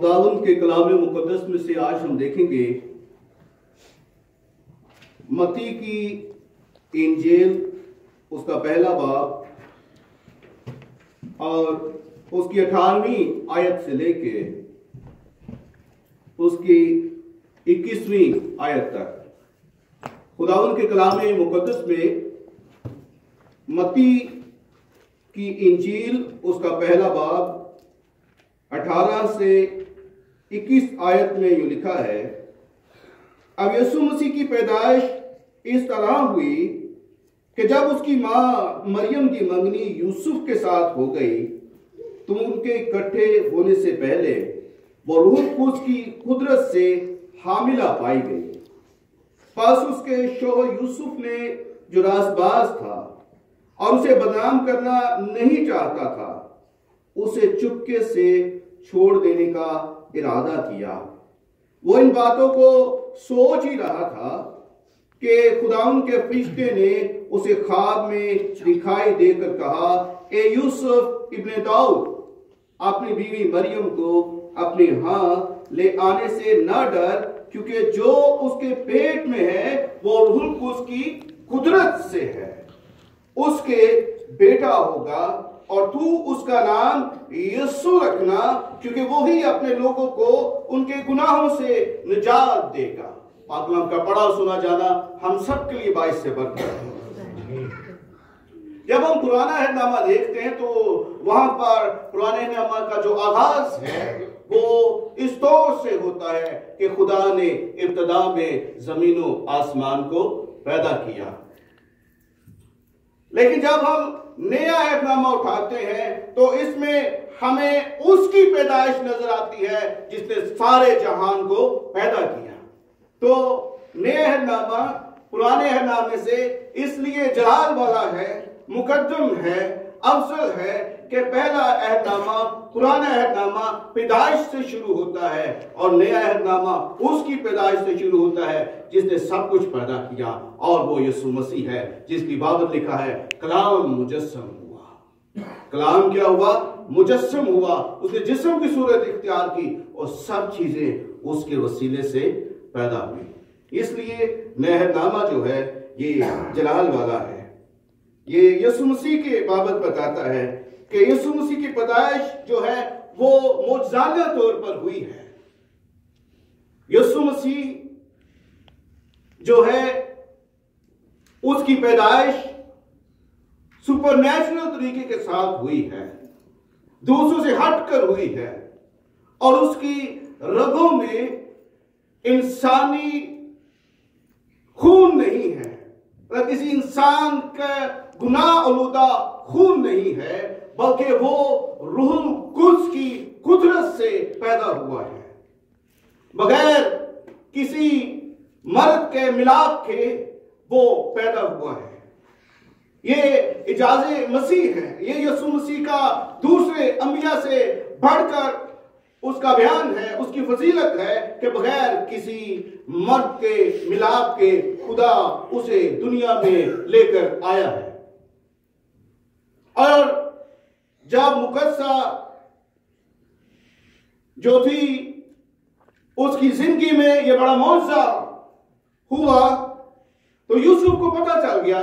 खुदावंद के कलाम मुकद्दस में से आज हम देखेंगे मत्ती की इंजील, उसका पहला बाब और उसकी 18वीं आयत से लेके उसकी 21वीं आयत तक। खुदावंद के कलाम मुकद्दस में मत्ती की इंजील, उसका पहला बाब 18 से 21 आयत में यूं लिखा है, अब यीशु मसीह की पैदाइश इस तरह हुई कि जब उसकी मां मरियम की मंगनी यूसुफ के साथ हो गई तो उनके इकट्ठे होने से पहले वो रूह कुद्स की कुदरत से हामिला पाई गई। पास उसके शौहर यूसुफ ने जो रासबाज था और उसे बदनाम करना नहीं चाहता था, उसे चुपके से छोड़ देने का इरादा किया। वो इन बातों को सोच ही रहा था कि खुदावंद के फरिश्ते ने उसे ख्वाब में दिखाई देकर कहा, ए यूसुफ इब्ने दाऊद, अपनी बीवी मरियम को अपने यहाँ ले आने से न डर, क्योंकि जो उसके पेट में है वो रूह कुद्स की कुदरत से है। उसके बेटा होगा और तू उसका नाम यीशु रखना, क्योंकि वो ही अपने लोगों को उनके गुनाहों से निजात देगा। पाक कलाम का पढ़ा सुना जाना हम सबके लिए बाइस से बरकत है। जब हम पुराना अहदनामा देखते हैं तो वहां पर पुराने अहदनामा का जो आगाज है वो इस तौर से होता है कि खुदा ने इब्तदा में जमीनों आसमान को पैदा किया। लेकिन जब हम नया अहदनामा उठाते हैं तो इसमें हमें उसकी पैदाइश नजर आती है जिसने सारे जहान को पैदा किया। तो नया अहदनामा पुराने अहदनामे से इसलिए जलाल वाला है, मुकद्दम है, अफजल है कि पहला अहदनामा पुराना अहदनामा पैदाइश से शुरू होता है और नया अहदनामा उसकी पैदाइश से शुरू होता है जिसने सब कुछ पैदा किया, और वो यीशु मसीह है जिसकी बाबत लिखा है कलाम मुजस्सम हुआ। कलाम क्या हुआ? मुजस्सम हुआ। उसने जिस्म की सूरत इख्तियार की और सब चीजें उसके वसीले से पैदा हुई। इसलिए नया अहदनामा जो है ये जलाल वाला है। ये यीशु मसीह के बाबत बताता है कि यीशु मसीह की पैदाइश जो है वो मौजज़ाना तौर पर हुई है। यीशु मसीह जो है उसकी पैदाइश सुपरनैचुरल तरीके के साथ हुई है, दूसरों से हटकर हुई है, और उसकी रगों में इंसानी खून नहीं है, किसी इंसान का गुनाह आलूदा खून नहीं है, बल्कि वो रूह कुद्स की कुदरत से पैदा हुआ है, बगैर किसी मर्द के मिलाप के वो पैदा हुआ है। ये इजाज़े मसीह है, ये यीशु मसीह का दूसरे अंबिया से बढ़कर उसका बयान है, उसकी फजीलत है कि बगैर किसी मर्द के मिलाप के खुदा उसे दुनिया में लेकर आया है। और जब मुकद्दसा जो थी उसकी जिंदगी में यह बड़ा मौजज़ा हुआ तो यूसुफ को पता चल गया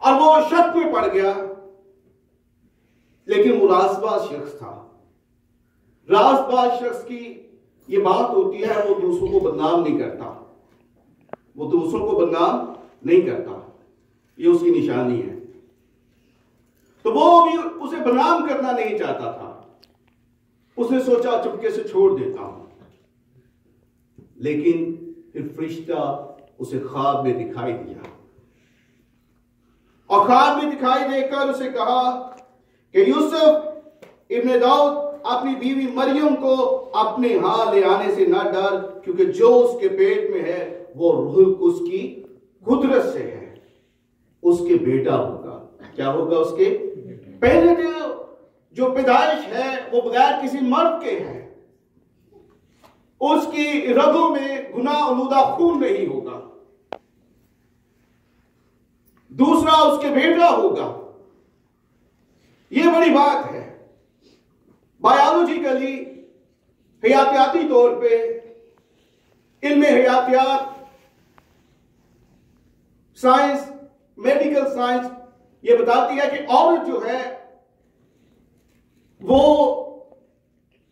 और वो शक में पड़ गया। लेकिन वो रासबाज शख्स था। रासबाज शख्स की ये बात होती है, वो दूसरों को बदनाम नहीं करता, वो दूसरों को बदनाम नहीं करता, ये उसकी निशानी है। तो वो भी उसे बदनाम करना नहीं चाहता था। उसने सोचा चुपके से छोड़ देता हूं। लेकिन फिर फरिश्ता उसे ख्वाब में दिखाई दिया और ख्वाब में दिखाई देकर उसे कहा कि यूसुफ इब्ने दाऊद, अपनी बीवी मरियम को अपने यहां ले आने से न डर, क्योंकि जो उसके पेट में है वो रूह कुद्स की कुदरत से है। उसके बेटा होगा। क्या होगा? उसके पहले जो पैदाइश है वो बगैर किसी मर्द के है, उसकी रगों में गुनाह आलूदा खून नहीं होगा। दूसरा उसके बेटा होगा। यह बड़ी बात है। बायोलॉजिकली हयातियाती तौर पे इल्म हयातियात, साइंस, मेडिकल साइंस ये बताती है कि औरत जो है वो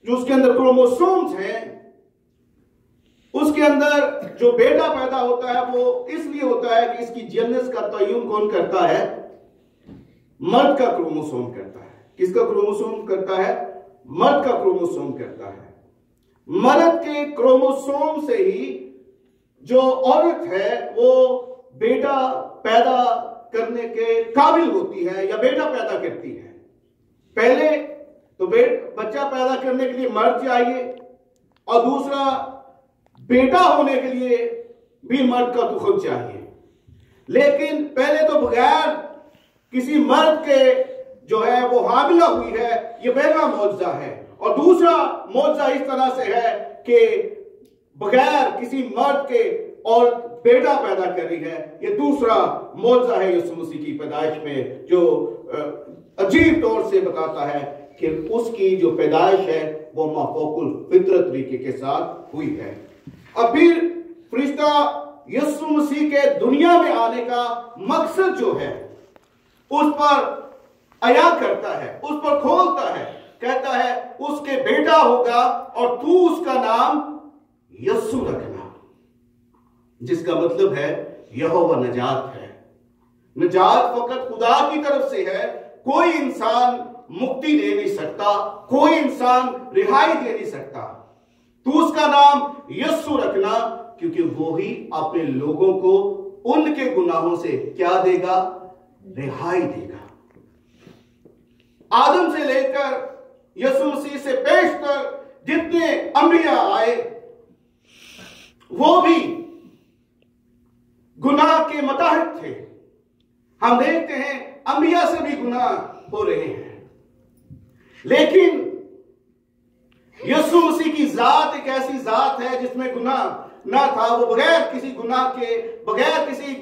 जो उसके अंदर क्रोमोसोम्स हैं, उसके अंदर जो बेटा पैदा होता है वो इसलिए होता है कि इसकी जेनस का तयन कौन करता है? मर्द का क्रोमोसोम करता है। किसका क्रोमोसोम करता है? मर्द का क्रोमोसोम करता है। मर्द के क्रोमोसोम से ही जो औरत है वो बेटा पैदा करने के काबिल होती है या बेटा पैदा करती है। पहले तो बच्चा पैदा करने के लिए मर्द चाहिए, और दूसरा बेटा होने के लिए भी मर्द का तुखम चाहिए। लेकिन पहले तो बगैर किसी मर्द के जो है वो हामिला हुई है, ये पहला मौजज़ा है। और दूसरा मौजज़ा इस तरह से है कि बगैर किसी मर्द के और बेटा पैदा कर रही है, ये दूसरा मौजज़ा है यीशु मसीह की पैदाइश में, जो अजीब तौर से बताता है कि उसकी जो पैदाइश है वो माफौकुल फितरत तरीके के साथ हुई है। और फिर फरिश्ता यीशु मसीह के दुनिया में आने का मकसद जो है उस पर अया करता है, उस पर खोलता है, कहता है उसके बेटा होगा और तू उसका नाम यीशु रखना, जिसका मतलब है यहोवा निजात है। निजात फकत खुदा की तरफ से है, कोई इंसान मुक्ति दे नहीं सकता, कोई इंसान रिहाई दे नहीं सकता। तू उसका नाम यीशु रखना, क्योंकि वो ही अपने लोगों को उनके गुनाहों से क्या देगा? रिहाई देगा। आदम से लेकर यीशु मसीह से पेशतर जितने अंबिया आए वो भी गुनाह के मुताहिद थे। हम देखते हैं अंबिया से भी गुनाह हो रहे हैं, लेकिन यीशु मसीह की जात एक ऐसी जात है जिसमें गुनाह ना था। वो बगैर किसी गुनाह के, बगैर किसी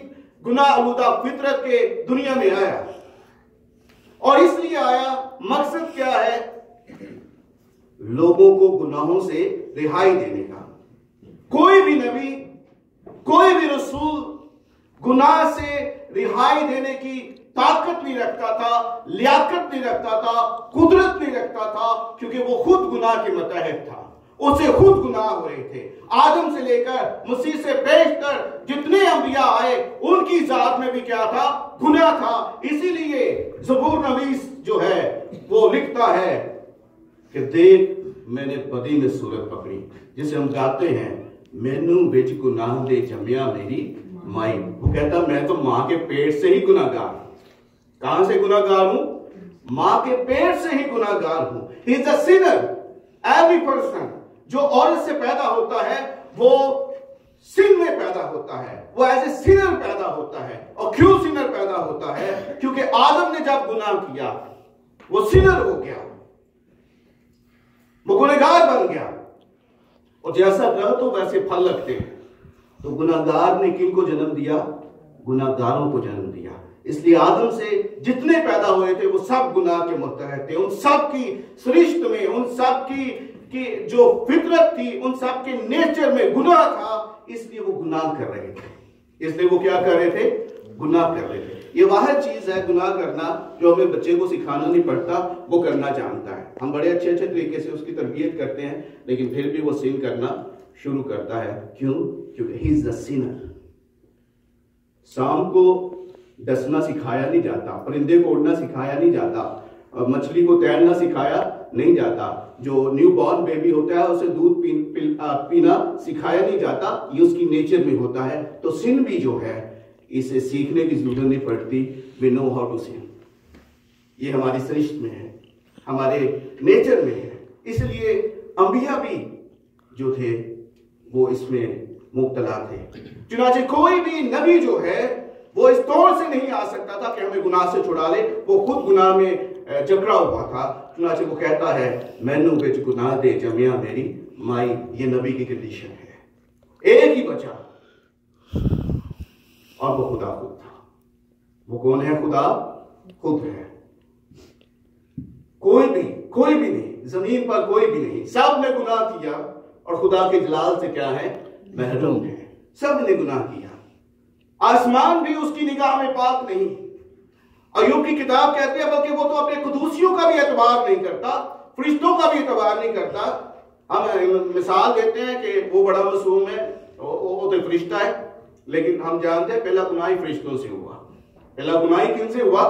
गुनाह आलूदा फितरत के दुनिया में आया। और इसलिए आया, मकसद क्या है? लोगों को गुनाहों से रिहाई देने का। कोई भी नबी, कोई भी रसूल गुनाह से रिहाई देने की ताकत नहीं रखता था, लियाकत नहीं रखता था, कुदरत नहीं रखता था, क्योंकि वो खुद गुनाह के मुताहिद था। उसे खुद गुनाह हो रहे थे। आदम से लेकर मसीह से पेशतर जितने अंबिया आए उनकी जात में भी क्या था? गुनाह था। इसीलिए ज़बूर नवीस जो है वो लिखता है कि देख मैंने बदी में सूरत पकड़ी, जिसे हम गाते हैं, मैनू बिच गुनाह दे जमिया मेरी माई। वो कहता मैं तो मां के पेट से ही गुनाहगार। कहां से गुनाहगार हूं? मां के पेट से ही गुनाहगार हूं। He is a Sinner. Every person जो औरत से पैदा होता है वो सिन में पैदा होता है, वो एज ए सिनर पैदा होता है। और क्यों सिनर पैदा होता है? क्योंकि आदम ने जब गुनाह किया वो सिनर हो गया, वो गुनहगार बन गया। और जैसा करो तो वैसे फल लगते हैं। तो गुनाहगार ने किनको जन्म दिया? गुनाहगारों को जन्म दिया। इसलिए आदम से जितने पैदा हुए थे वो सब गुनाह के मुतहद थे। उन सब की सृष्टि में, उन सब की जो फितरत थी, उन सब के नेचर में गुनाह था। इसलिए वो गुनाह कर रहे थे। इसलिए वो क्या कर रहे थे? गुनाह कर रहे थे। ये वह चीज है गुनाह करना जो हमें बच्चे को सिखाना नहीं पड़ता, वो करना जानता है। हम बड़े अच्छे अच्छे तरीके से उसकी तरबियत करते हैं, लेकिन फिर भी वो सिन करना शुरू करता है। क्यों? क्योंकि ही इज द सिनर। शाम को डसना सिखाया नहीं जाता, परिंदे को उड़ना सिखाया नहीं जाता, मछली को तैरना सिखाया नहीं जाता, जो न्यू बॉर्न बेबी होता है उसे दूध पीना सिखाया नहीं जाता, ये उसकी नेचर में होता है। तो सिन भी जो है इसे सीखने की जरूरत नहीं पड़ती। We know how to sin. ये हमारी सृष्टि में है, हमारे नेचर में है। इसलिए अंबिया भी जो थे वो इसमें मुब्तला थे। चुनांचे कोई भी नबी जो है वो इस तौर से नहीं आ सकता था कि हमें गुनाह से छुड़ा ले। वो खुद गुनाह में जकड़ा हुआ था। चुनांचे वो कहता है मैनू बिच गुनाह दे जमिया मेरी माई। ये नबी की कंडीशन है। एक ही बचा और वो खुदा खुद था। वो कौन है? खुदा खुद है। कोई भी नहीं, जमीन पर कोई भी नहीं, सब ने गुनाह किया और खुदा के जलाल से क्या है, महरूम है। सब ने गुनाह किया, आसमान भी उसकी निगाह में पाक नहीं। अय्यूब की किताब कहते हैं बल्कि वो तो अपने कुदूसियों का भी एतबार नहीं करता, फरिश्तों का भी एतबार नहीं करता। हम मिसाल देते हैं कि वो बड़ा मासूम है, वो तो फरिश्ता है, लेकिन हम जानते हैं पहला गुनाह ही फरिश्तों से हुआ। पहला गुनाह किन से हुआ?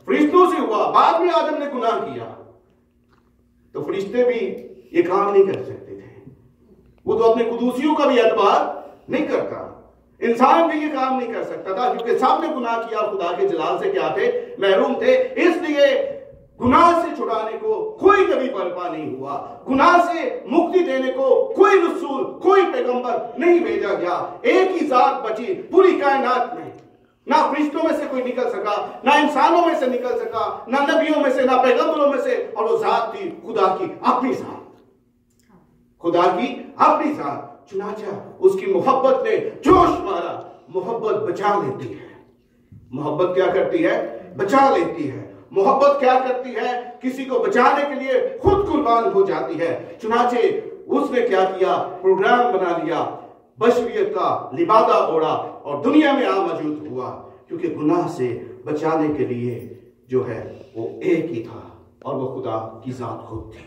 फरिश्तों से हुआ। बाद में आदम ने गुनाह किया तो फरिश्ते भी ये काम नहीं कर सकते थे, वो तो अपने कुदूसियों का भी एतबार नहीं करता। इंसान भी ये काम नहीं कर सकता था क्योंकि सब ने गुनाह किया, खुदा के जलाल से क्या थे, महरूम थे। इसलिए गुनाह से छुड़ाने को कोई नबी बर्पा नहीं हुआ, गुनाह से मुक्ति देने को कोई रसूल, कोई पैगंबर नहीं भेजा गया। एक ही जात बची पूरी कायनात में, ना फरिश्तों में से कोई निकल सका, ना इंसानों में से निकल सका, ना नबियों में से, ना पैगंबरों में से, और वो जात थी खुदा की अपनी जात, खुदा की अपनी जात। चुनाचा उसकी मोहब्बत ने जोश मारा। मोहब्बत बचा लेती है। मोहब्बत क्या करती है? बचा लेती है। मोहब्बत क्या करती है? किसी को बचाने के लिए खुद कुर्बान हो जाती है। चुनाचे उसने क्या किया? प्रोग्राम बना लिया, बशरियत का लिबादा ओढ़ा और दुनिया में आ मौजूद हुआ, क्योंकि गुनाह से बचाने के लिए जो है वो एक ही था, और वो खुदा की जात खुद थी।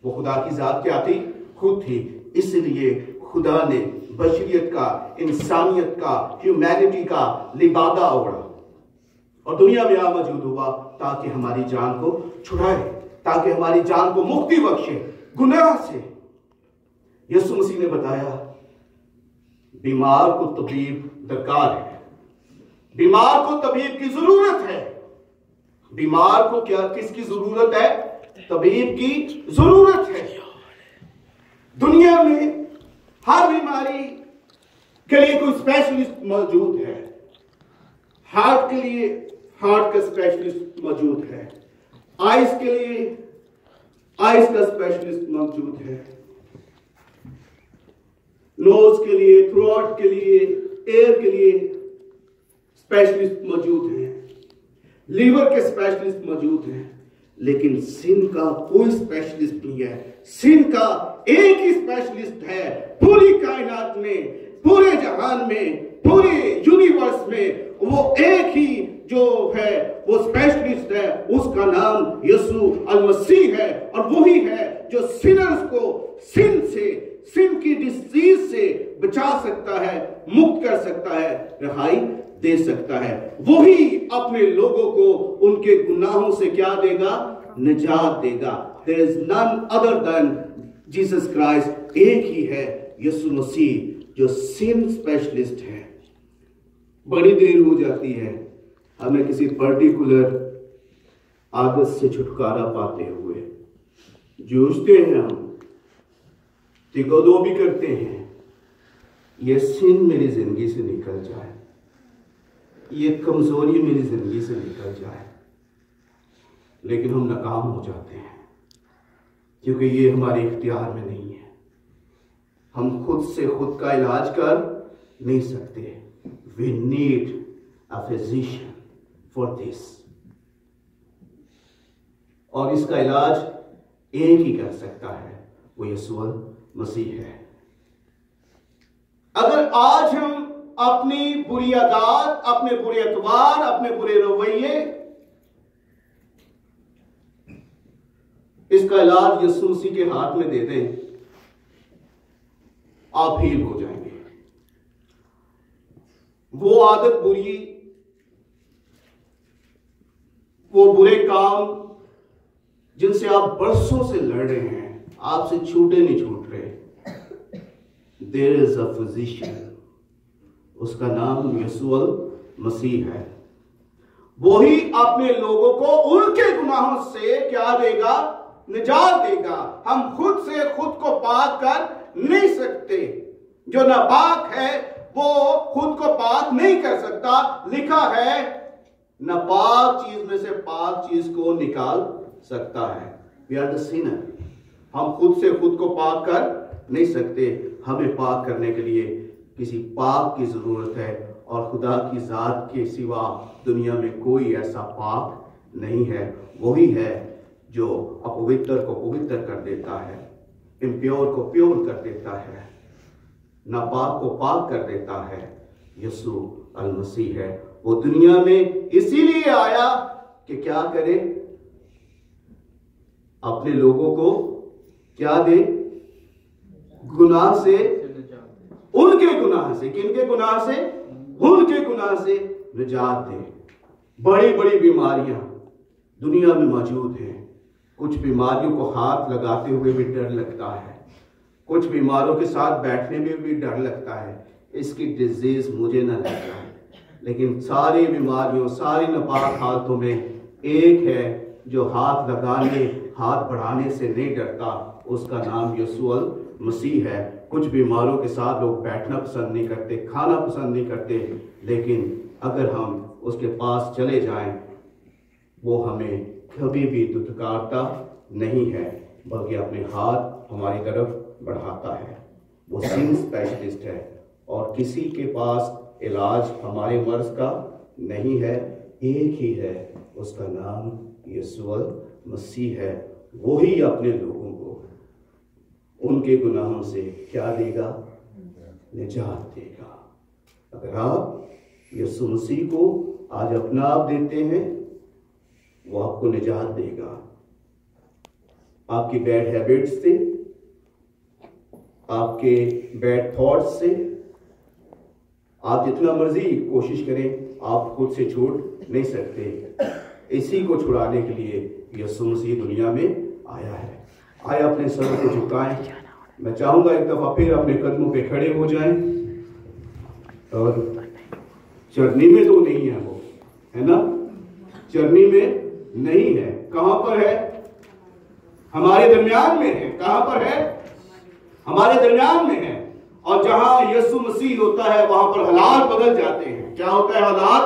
वो खुदा की जात क्या थी? खुद थी। इसलिए खुदा ने बशरियत का, इंसानियत का, ह्यूमैनिटी का लिबादा ओढ़ा और दुनिया में आ मौजूद हुआ ताकि हमारी जान को छुड़ाए, ताकि हमारी जान को मुक्ति बख्शे गुनाह से। यीशु मसीह ने बताया बीमार को तबीब दरकार है, बीमार को तबीब की जरूरत है। बीमार को क्या, किसकी जरूरत है? तबीब की जरूरत है। दुनिया में हर बीमारी के लिए कोई स्पेशलिस्ट मौजूद है। हार्ट के लिए हार्ट का स्पेशलिस्ट मौजूद है, आइज के लिए आइज का स्पेशलिस्ट मौजूद है, नोज के लिए, थ्रोट के लिए, एयर के लिए स्पेशलिस्ट मौजूद है, लीवर के स्पेशलिस्ट मौजूद हैं। लेकिन सिन का कोई स्पेशलिस्ट नहीं है। सिन का एक ही स्पेशलिस्ट है पूरी कायनात में, पूरे जहान में, पूरे यूनिवर्स में। वो एक ही जो है वो स्पेशलिस्ट है, उसका नाम यीशु अल-मसीह है। और वही है जो सिनर्स को सिन से, सिन की डिसीज से बचा सकता है, मुक्त कर सकता है, रिहाई दे सकता है। वही अपने लोगों को उनके गुनाहों से क्या देगा? निजात देगा। There is none other than Jesus Christ। एक ही है यीशु मसीह जो सिन स्पेशलिस्ट है। बड़ी देर हो जाती है हमें किसी पर्टिकुलर आदत से छुटकारा पाते हुए, जूझते हैं हम, तिकोदो भी करते हैं, ये सिन मेरी जिंदगी से निकल जाए, ये कमजोरी मेरी जिंदगी से निकल जाए। लेकिन हम नाकाम हो जाते हैं क्योंकि ये हमारे इख्तियार में नहीं है। हम खुद से खुद का इलाज कर नहीं सकते। We need a physician for this, और इसका इलाज एक ही कर सकता है, वो यीशु मसीह है। अगर आज हम अपनी बुरी आदत, अपने बुरे अतवार, अपने बुरे रवैये, इसका इलाज यीशु मसीह के हाथ में दे दें, आप हील हो जाएंगे। वो आदत बुरी, वो बुरे काम जिनसे आप बरसों से लड़ रहे हैं, आपसे छूटे नहीं छूट रहे, देयर इज अ फिजिशियन, उसका नाम यीशु मसीह है। वही अपने लोगों को उनके गुनाहों से क्या देगा? निजात देगा। हम खुद से खुद को पाक कर नहीं सकते। जो नापाक है वो खुद को पाक नहीं कर सकता। लिखा है नापाक चीज में से पाक चीज को निकाल सकता है। We are the sinner. हम खुद से खुद को पाक कर नहीं सकते। हमें पाक करने के लिए किसी पाक की जरूरत है, और खुदा की जात के सिवा दुनिया में कोई ऐसा पाक नहीं है। वही है जो अपवित्र को पवित्र कर देता है, इम्प्योर को प्योर कर देता है, नापाक को पाक कर देता है, यीशु अल मसीह है। वो दुनिया में इसीलिए आया कि क्या करे, अपने लोगों को क्या दे, गुनाह से, उनके गुनाह से, किनके गुनाह से, उनके गुनाह से निजात दे। बड़ी बड़ी बीमारियां दुनिया में मौजूद हैं। कुछ बीमारियों को हाथ लगाते हुए भी डर लगता है, कुछ बीमारों के साथ बैठने में भी डर लगता है, इसकी डिजीज मुझे ना लग रहा है। लेकिन सारी बीमारियों, सारी नापाक हालतों में एक है जो हाथ लगाने, हाथ बढ़ाने से नहीं डरता, उसका नाम यीशु अल मसीह है। कुछ बीमारों के साथ लोग बैठना पसंद नहीं करते, खाना पसंद नहीं करते, लेकिन अगर हम उसके पास चले जाएं, वो हमें कभी भी दुत्कारता नहीं है, बल्कि अपने हाथ हमारी तरफ बढ़ाता है। वो सिन स्पेशलिस्ट है और किसी के पास इलाज हमारे मर्ज का नहीं है, एक ही है, उसका नाम यीशु अल मसीह है। वो ही अपने लोगों को उनके गुनाहों से क्या देगा, निजात देगा। अगर आप यीशु मसीह को आज अपना आप देते हैं, वो आपको निजात देगा आपकी बैड हैबिट्स से, आपके बैड थॉट्स से। आप जितना मर्जी कोशिश करें, आप खुद से छूट नहीं सकते। इसी को छुड़ाने के लिए यीशु मसीह दुनिया में आया है। आए अपने सर को झुकाएं। मैं चाहूंगा एक दफा फिर अपने कदमों पे खड़े हो जाएं। और चरनी में तो नहीं है वो, है ना, चरनी में नहीं है। कहां पर है? हमारे दरमियान में है। कहां पर है? हमारे दरमियान में है। और जहां यीशु मसीह होता है वहां पर हालात बदल जाते हैं। क्या होता है? हालात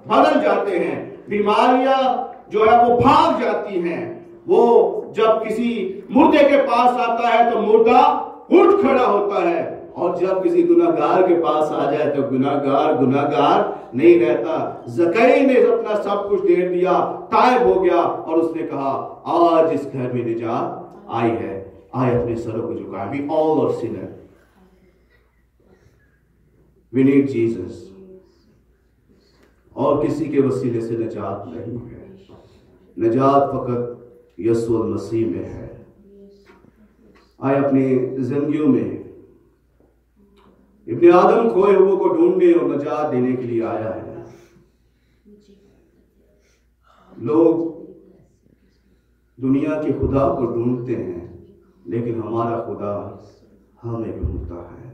बदल जाते हैं। बीमारियां जो है वो भाग जाती हैं। वो जब किसी मुर्दे के पास आता है तो मुर्दा उठ खड़ा होता है, और जब किसी गुनाहगार के पास आ जाए तो गुनाहगार गुनाहगार नहीं रहता। जकई ने अपना सब कुछ दे दिया, तायब हो गया, और उसने कहा आज इस घर में निजात आई है। आए अपने सरों को झुकाएं। We all are sinner, we need Jesus. और किसी के वसीले से निजात नहीं है। निजात फकत यीशु मसीह में है। आए अपनी जिंदगियों में इब्ने आदम खोए हुए को ढूंढने और निजात देने के लिए आया है। लोग दुनिया के खुदा को ढूंढते हैं, लेकिन हमारा खुदा हमें ढूंढता है।